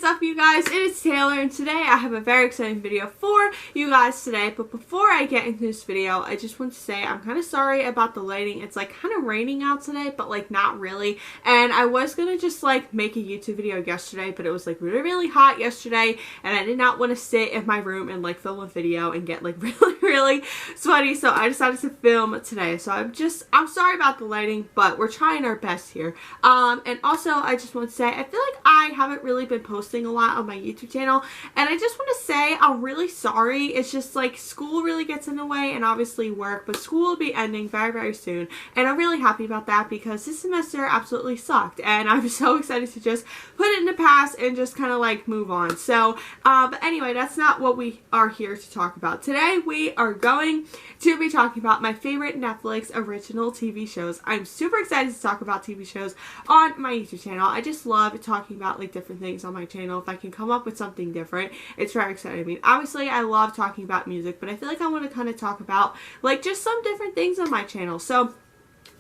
is up, you guys? It is Taylor, and today I have a very exciting video for you guys today. But before I get into this video, I just want to say I'm kind of sorry about the lighting. It's like kind of raining out today, but like not really. And I was gonna just like make a YouTube video yesterday, but it was like really hot yesterday, and I did not want to sit in my room and like film a video and get like really sweaty. So I decided to film today. So I'm sorry about the lighting, but we're trying our best here. And also I just want to say I feel like I haven't really been posting a lot on my YouTube channel, and I just want to say I'm really sorry. It's just like school really gets in the way, and obviously work, but school will be ending very soon, and I'm really happy about that because this semester absolutely sucked, and I'm so excited to just put it in the past and just kind of like move on. So but anyway, that's not what we are here to talk about. Today we are going to be talking about my favorite Netflix original TV shows. I'm super excited to talk about TV shows on my YouTube channel. I just love talking about like different things on my channel. If I can come up with something different, it's very exciting. I mean, obviously I love talking about music, but I feel like I want to kind of talk about like just some different things on my channel. So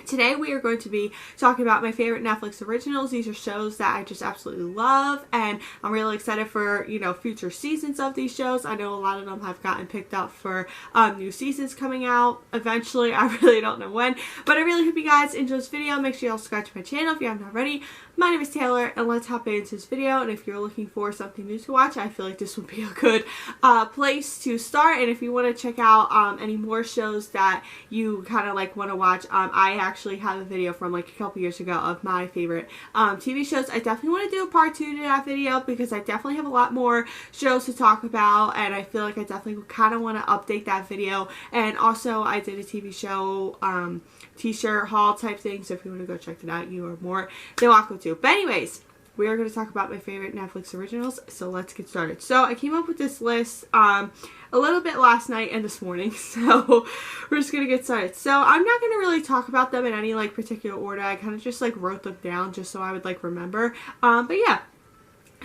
today we are going to be talking about my favorite Netflix originals. These are shows that I just absolutely love, and I'm really excited for, you know, future seasons of these shows. I know a lot of them have gotten picked up for new seasons coming out eventually. I really don't know when, but I really hope you guys enjoy this video. Make sure you all subscribe to my channel if you haven't already. My name is Taylor, and let's hop into this video. And if you're looking for something new to watch, I feel like this would be a good place to start. And if you want to check out any more shows that you kind of like want to watch, I actually have a video from like a couple years ago of my favorite TV shows. I definitely want to do a part 2 to that video because I definitely have a lot more shows to talk about, and I feel like I definitely kind of want to update that video. And also I did a TV show t-shirt haul type thing, so if you want to go check it out, you are more than welcome to. But anyways, we are going to talk about my favorite Netflix originals, so let's get started. So I came up with this list a little bit last night and this morning, so we're just going to get started. So I'm not going to really talk about them in any like particular order. I kind of just like wrote them down just so I would like remember. But yeah,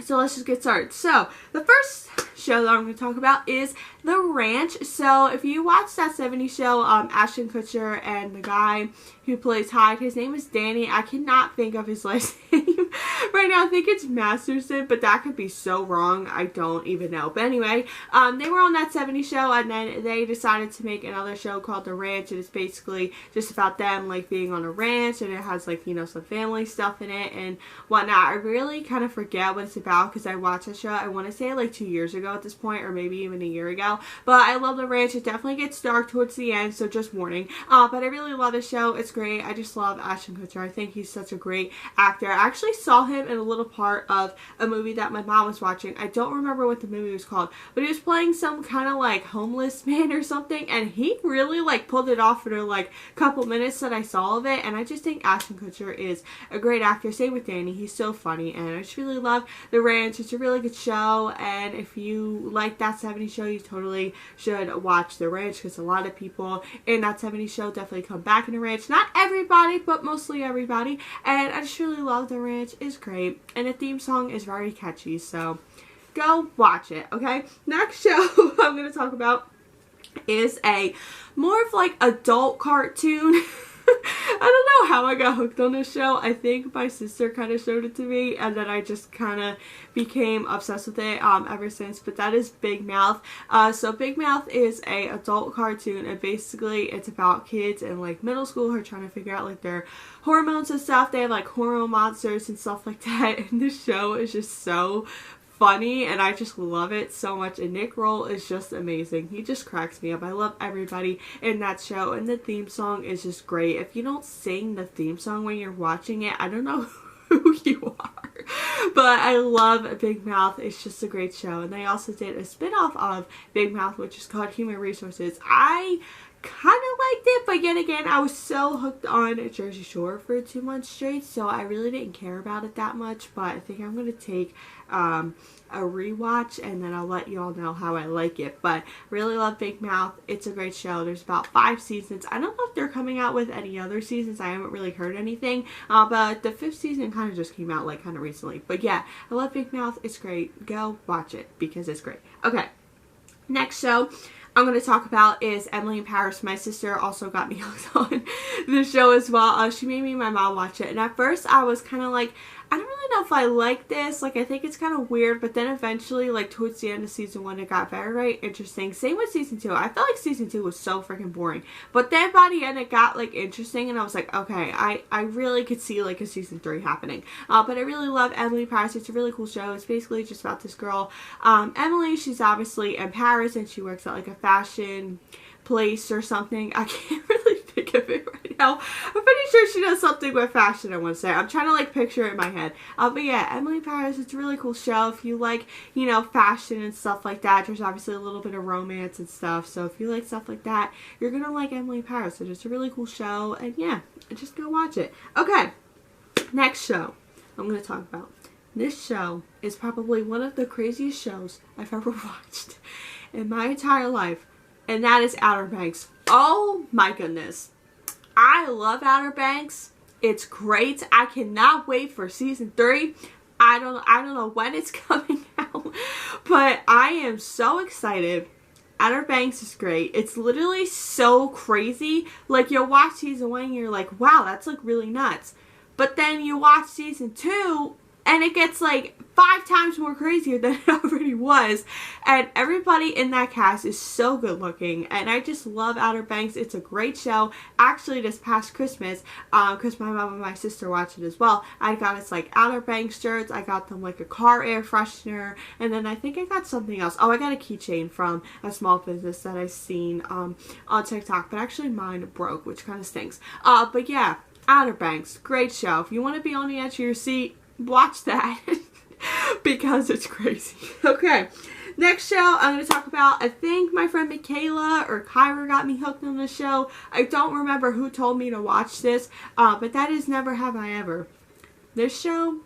so let's just get started. So the first show that I'm going to talk about is The Ranch. So if you watch that 70s show, Ashton Kutcher and the guy who plays Hyde, his name is Danny. I cannot think of his last name right now. I think it's Masterson, but that could be so wrong. I don't even know. But anyway, they were on that 70s show, and then they decided to make another show called The Ranch, and it's basically just about them like being on a ranch, and it has like, you know, some family stuff in it and whatnot. I really kind of forget what it's about because I watched that show, I want to say like 2 years ago at this point, or maybe even a year ago. But I love The Ranch. It definitely gets dark towards the end, so just warning. But I really love the show. It's great. I just love Ashton Kutcher. I think he's such a great actor. I actually saw him in a little part of a movie that my mom was watching. I don't remember what the movie was called, but he was playing some kind of like homeless man or something, and he really like pulled it off for the like couple minutes that I saw of it. And I just think Ashton Kutcher is a great actor. Same with Danny. He's so funny, and I just really love The Ranch. It's a really good show, and if you like that 70s show, you totally should watch The Ranch because a lot of people in that 70s show definitely come back in The Ranch. Not everybody, but mostly everybody, and I just really love The Ranch. It's great, and the theme song is very catchy, so go watch it. Okay, next show I'm going to talk about is a more of like adult cartoon. I don't know how I got hooked on this show. I think my sister kind of showed it to me, and then I just kind of became obsessed with it ever since. But that is Big Mouth. So Big Mouth is a adult cartoon, and basically it's about kids in like middle school who are trying to figure out like their hormones and stuff. They have like hormone monsters and stuff like that, and this show is just so funny, and I just love it so much. And Nick Kroll is just amazing. He just cracks me up. I love everybody in that show, and the theme song is just great. If you don't sing the theme song when you're watching it, I don't know who you are. But I love Big Mouth. It's just a great show. And they also did a spin-off of Big Mouth, which is called Human Resources. I kind of liked it, but yet again, I was so hooked on Jersey Shore for 2 months straight, so I really didn't care about it that much. But I think I'm going to take a rewatch, and then I'll let you all know how I like it. But really love Big Mouth. It's a great show. There's about 5 seasons. I don't know if they're coming out with any other seasons. I haven't really heard anything, but the 5th season kind of just came out like kind of recently. But yeah, I love Big Mouth. It's great. Go watch it because it's great. Okay, next show I'm going to talk about is Emily in Paris. My sister also got me hooked on this show as well. She made me and my mom watch it, and at first I was kind of like, I don't really know if I like this. Like, I think it's kind of weird, but then eventually, like, towards the end of season 1, it got very interesting. Same with season 2. I felt like season 2 was so freaking boring. But then by the end, it got, like, interesting, and I was like, okay, I really could see, like, a season 3 happening. But I really love Emily in Paris. It's a really cool show. It's basically just about this girl, Emily. She's obviously in Paris, and she works at, like, a fashion place or something. I can't really think of it right now. I'm pretty sure she does something with fashion, I want to say. I'm trying to like picture it in my head. But yeah, Emily in Paris, it's a really cool show. If you like, you know, fashion and stuff like that, there's obviously a little bit of romance and stuff. So if you like stuff like that, you're gonna like Emily in Paris. It's just a really cool show, and yeah, just go watch it. Okay, next show I'm gonna talk about. This show is probably one of the craziest shows I've ever watched in my entire life. And that is Outer Banks. Oh my goodness. I love Outer Banks. It's great. I cannot wait for season 3. I don't know when it's coming out, but I am so excited. Outer Banks is great. It's literally so crazy. Like, you'll watch season 1 and you're like, wow, that's like really nuts. But then you watch season 2 and it gets like 5 times more crazier than it already was. And everybody in that cast is so good looking. And I just love Outer Banks. It's a great show. Actually, this past Christmas, because my mom and my sister watched it as well, I got us like Outer Banks shirts. I got them like a car air freshener. And then I think I got something else. Oh, I got a keychain from a small business that I seen on TikTok. But actually mine broke, which kind of stinks. But yeah, Outer Banks. Great show. If you want to be on the edge of your seat, watch that because it's crazy. Okay, next show I'm going to talk about, I think my friend Michaela or Kyra got me hooked on the show. I don't remember who told me to watch this, but that is Never Have I Ever. This show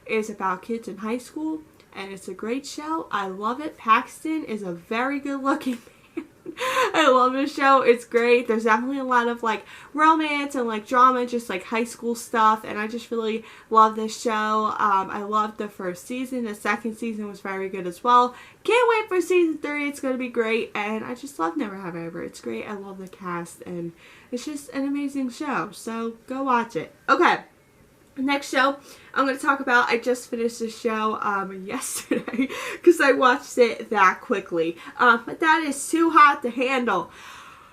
is about kids in high school, and it's a great show. I love it. Paxton is a very good looking man. I love this show. It's great. There's definitely a lot of like romance and like drama, just like high school stuff, and I just really love this show. I loved the first season. The second season was very good as well. Can't wait for season 3. It's going to be great, and I just love Never Have I Ever. It's great. I love the cast, and it's just an amazing show, so go watch it. Okay. Next show I'm going to talk about, I just finished this show yesterday because I watched it that quickly. But that is Too Hot to Handle.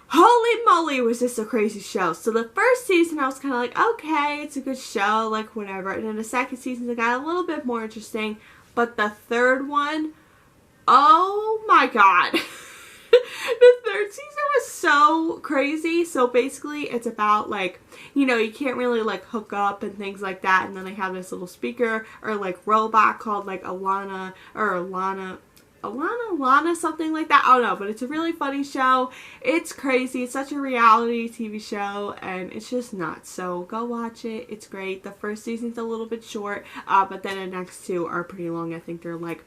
Holy moly, was this a crazy show. So the first season I was kind of like, okay, it's a good show, like whatever. And then the second season it got a little bit more interesting. But the third one, oh my god. The third season was so crazy. So basically it's about like, you know, you can't really like hook up and things like that, and then they have this little speaker or like robot called like Alana or Lana, something like that. I don't know, but it's a really funny show. It's crazy. It's such a reality TV show, and it's just nuts. So go watch it. It's great. The first season's a little bit short, but then the next 2 are pretty long. I think they're like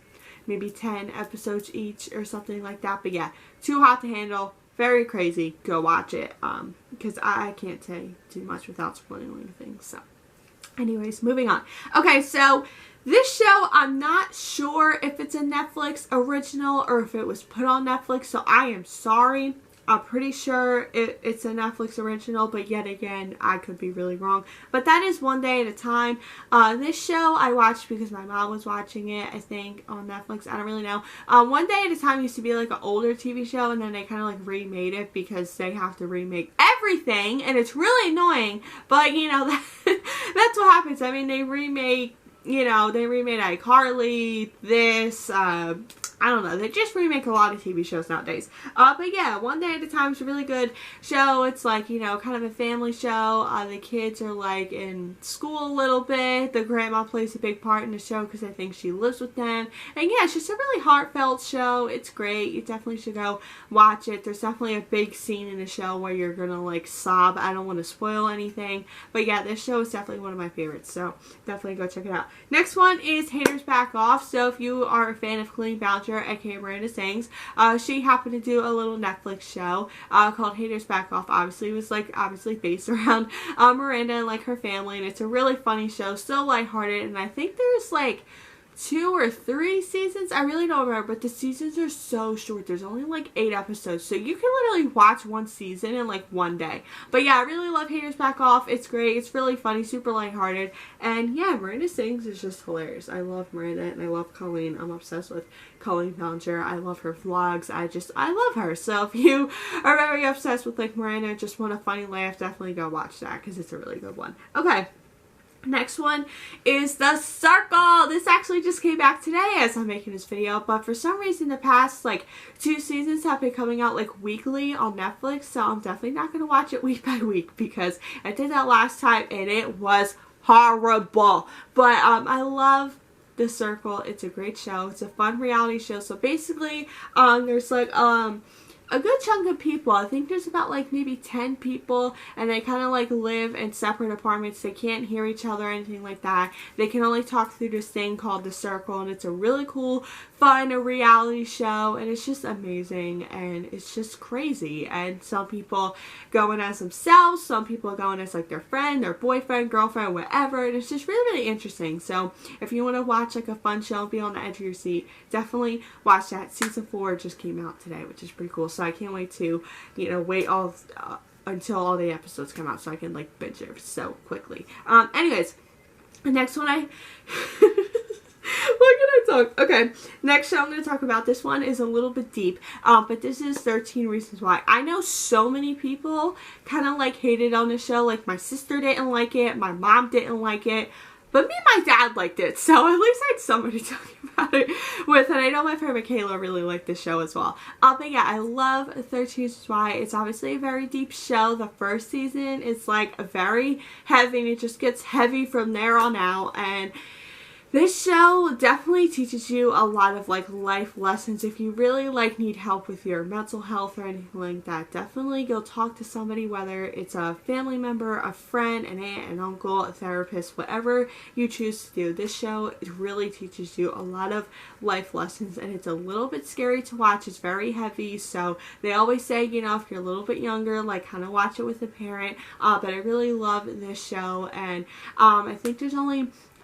maybe 10 episodes each or something like that. But yeah, Too Hot to Handle. Very crazy. Go watch it. Because I can't say too much without spoiling anything. So anyways, moving on. Okay, so this show, I'm not sure if it's a Netflix original or if it was put on Netflix, so I am sorry. I'm pretty sure it's a Netflix original, but yet again, I could be really wrong. But that is One Day at a Time. This show I watched because my mom was watching it, I think, on Netflix. I don't really know. One Day at a Time used to be like an older TV show, and then they kind of like remade it because they have to remake everything, and it's really annoying. But, you know, that's what happens. I mean, they remake, you know, they remade iCarly, this, I don't know. They just remake a lot of TV shows nowadays. But yeah, One Day at a Time is a really good show. It's like, you know, kind of a family show. The kids are like in school a little bit. The grandma plays a big part in the show because I think she lives with them. And yeah, it's just a really heartfelt show. It's great. You definitely should go watch it. There's definitely a big scene in the show where you're gonna like sob. I don't want to spoil anything. But yeah, this show is definitely one of my favorites. So definitely go check it out. Next one is Haters Back Off. So if you are a fan of Colleen Ballinger, aka Miranda Sings, she happened to do a little Netflix show called Haters Back Off. Obviously, it was like obviously based around Miranda and like her family, and it's a really funny show, so lighthearted, and I think there's like 2 or 3 seasons. I really don't remember, but the seasons are so short. There's only like 8 episodes, so you can literally watch one season in like one day. But yeah, I really love Haters Back Off. It's great. It's really funny, super lighthearted, and yeah, Miranda Sings is just hilarious. I love Miranda and I love Colleen. I'm obsessed with Colleen Ballinger. I love her vlogs. I love her. So if you are very obsessed with like Miranda and just want a funny laugh, definitely go watch that because it's a really good one. Okay. Next one is The Circle. This actually just came back today as I'm making this video, but for some reason the past like 2 seasons have been coming out like weekly on Netflix, so I'm definitely not going to watch it week by week because I did that last time and it was horrible. But I love The Circle. It's a great show. It's a fun reality show. So basically there's like a good chunk of people. I think there's about like maybe 10 people, and they kind of like live in separate apartments. They can't hear each other or anything like that. They can only talk through this thing called The Circle, and it's a really cool, fun reality show, and it's just amazing, and it's just crazy. And some people go in as themselves, some people go in as like their friend, their boyfriend, girlfriend, whatever, and it's just really, really interesting. So if you want to watch like a fun show and be on the edge of your seat, definitely watch that. Season 4 just came out today, which is pretty cool. So I can't wait to, you know, wait all until all the episodes come out so I can like binge it so quickly. Anyways, the next one what can I talk? Okay, next show I'm going to talk about. This one is a little bit deep, but this is 13 Reasons Why. I know so many people kind of like hated on this show. Like my sister didn't like it, my mom didn't like it. But me and my dad liked it, so at least I had somebody talking about it with. And I know my friend Michaela really liked the show as well. But yeah, I love 13 Reasons Why. It's obviously a very deep show. The first season is like very heavy, and it just gets heavy from there on out. And this show definitely teaches you a lot of like life lessons. If you really like need help with your mental health or anything like that, definitely go talk to somebody, whether it's a family member, a friend, an aunt, an uncle, a therapist, whatever you choose to do. This show really teaches you a lot of life lessons, and it's a little bit scary to watch. It's very heavy, so they always say, you know, if you're a little bit younger, like kind of watch it with a parent. But I really love this show, and I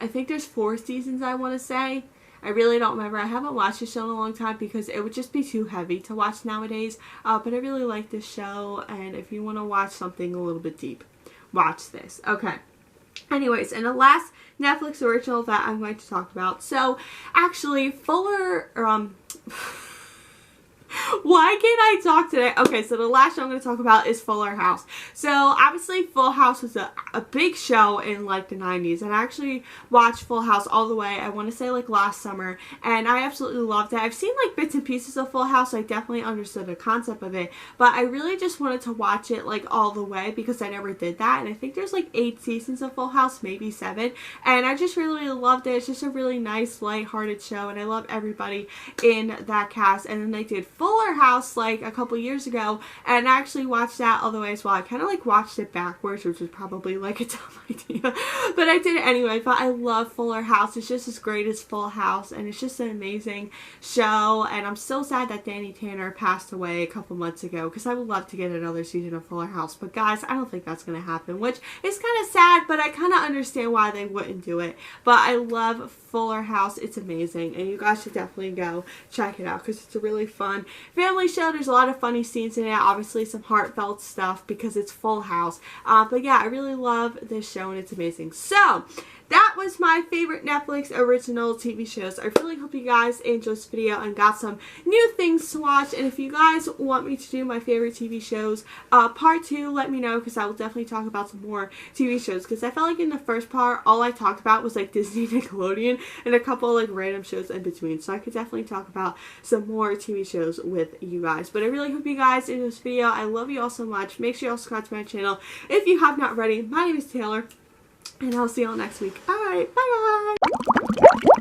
think there's 4 seasons, I want to say. I really don't remember. I haven't watched this show in a long time because it would just be too heavy to watch nowadays. But I really like this show, and if you want to watch something a little bit deep, watch this. Okay. Anyways, and the last Netflix original that I'm going to talk about. So, actually, why can't I talk today? Okay, so the last show I'm going to talk about is Fuller House. So, obviously, Full House was a big show in, like, the 90s. And I actually watched Full House all the way, I want to say, like, last summer. And I absolutely loved it. I've seen, like, bits and pieces of Full House, so I definitely understood the concept of it. But I really just wanted to watch it, like, all the way because I never did that. And I think there's, like, 8 seasons of Full House, maybe 7. And I just really loved it. It's just a really nice, light-hearted show. And I love everybody in that cast. And then they did Fuller House like a couple years ago, and I actually watched that all the way as well. I kind of like watched it backwards, which was probably like a dumb idea, but I did it anyway. But I love Fuller House. It's just as great as Full House, and it's just an amazing show. And I'm so sad that Danny Tanner passed away a couple months ago because I would love to get another season of Fuller House. But guys, I don't think that's going to happen, which is kind of sad, but I kind of understand why they wouldn't do it. But I love Fuller House. It's amazing, and you guys should definitely go check it out because it's a really fun family show. There's a lot of funny scenes in it, obviously some heartfelt stuff because it's Full House. But yeah, I really love this show, and it's amazing. So that was my favorite Netflix original TV shows. I really hope you guys enjoyed this video and got some new things to watch. And if you guys want me to do my favorite TV shows part 2, let me know, because I will definitely talk about some more TV shows. Because I felt like in the first part, all I talked about was like Disney, Nickelodeon, and a couple like random shows in between. So I could definitely talk about some more TV shows with you guys. But I really hope you guys enjoyed this video. I love you all so much. Make sure you all subscribe to my channel if you have not already. My name is Taylor, and I'll see you all next week. Alright, bye guys!